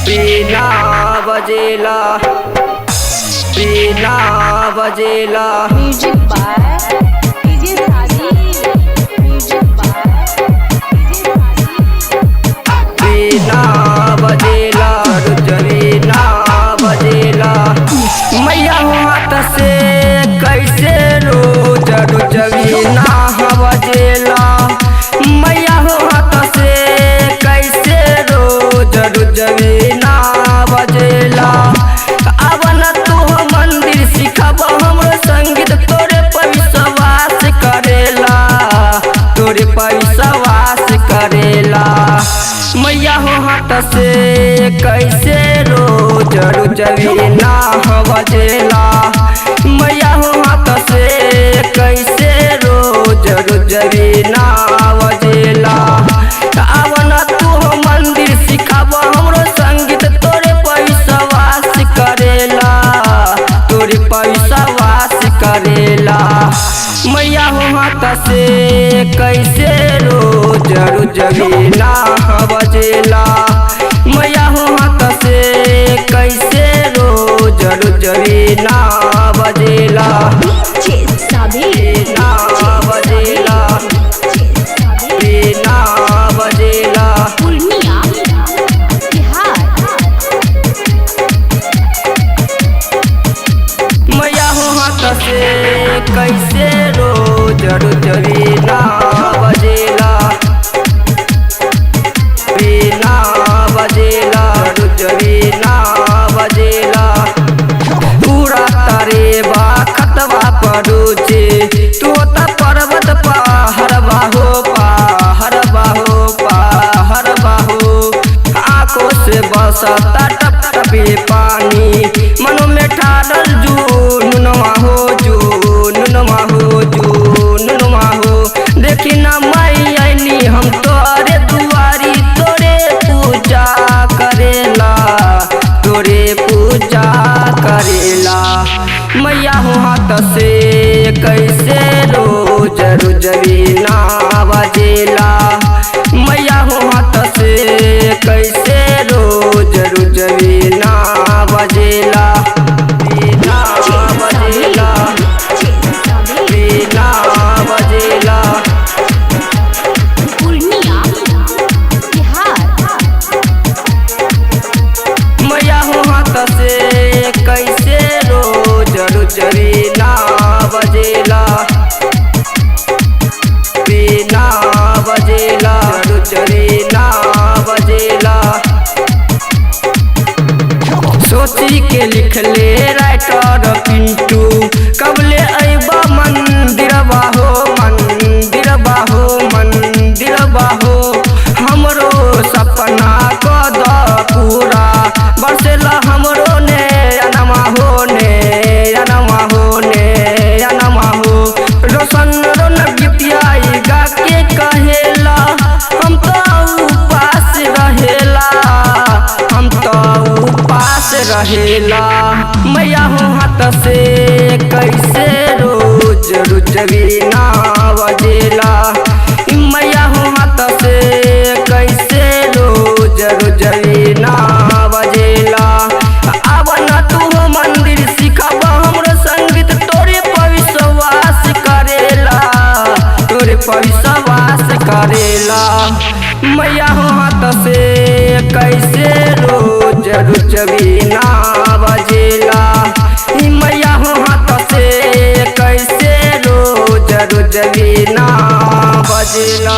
बीना बजेला बीना बजेला। Music by DJ Sajid. Music by DJ Sajid. बीना बजेला बीना बजेला। मैया हाथ से कैसे रोज रोज बीना बजेला। मैया हाथ से कैसे रोज रोज बीना बजेला। अब न तू मंदिर सिखब हमरो संगीत तोरे पर विश्वास करेला तोरे पर विश्वास करेला। मैया हो हाथ से कैसे रोज रोज बीना बजेला। मैया हो हाथ से कैसे रोज रोज बीना बजेला। अब न तू मंदिर सिखाब हमरो संगीत तोरे पर विश्वास करेला तोरे पर विश्वास करेला। मैया हो हाथ से कैसे रोज रोज बीना बजेला। मैया हो हाथ से कैसे रोज रोज बीना बजेला। बीना बजेला बीना बजेला। पूर्णिया बिहार। मैया हो हाथ से कैसे रोज रोज बीना बजेला। बीना बजेला रोज बीना बजेला। पूरा तारे बा खतवा पड़ोचे तू त पर्वत पहाड़ बाहो पहाड़ बाहो पहाड़ बाहो। आँखों से बसता टप टपे पानी मनो में ठाडल नुनवा हो नुनवा हो नुनवा हो। देखी ना माई आईनी हम तोरे दुआरी तोरे पूजा करेला तोरे पूजा करेला। मैया हो हाथ से कैसे रोज रोज बीना बजेला। मैया हो हाथ से कैसे रोज रोज बीना बजेला। बीना बजेला बीना बजेला। पूर्णिया बिहार। मैया हो हाथ से कैसे रोज रोज बीना बजेला। बीना बजेला रोज बीना बजेला। सोची के लिख ले राइटर पिंटू कबले अइबा मंदिर बाहो मंदिर बाहो मंदिर बाहो। हमरो सपना कद पूरा बरसेला हमरो ने अनमा हो ने अनमा हो ने अनमा हो। रोशन रोन गीतियाई गा के कहेला हम तो उपास रहेला हम तो उपास रहेला। मैया हो हाथ से कैसे रोज रोज बीना बजेला। मैया हो हाथ से कैसे रोज रोज बीना बजेला। अब न तू मंदिर सिखब हमरो संगीत तोरे पर विश्वास करेला तोरे पर विश्वास करेला। मैया हो हाथ से कैसे रोज रोज बीना बजेला। मैया हो हाथ से कैसे रोज रोज बीना बजेला।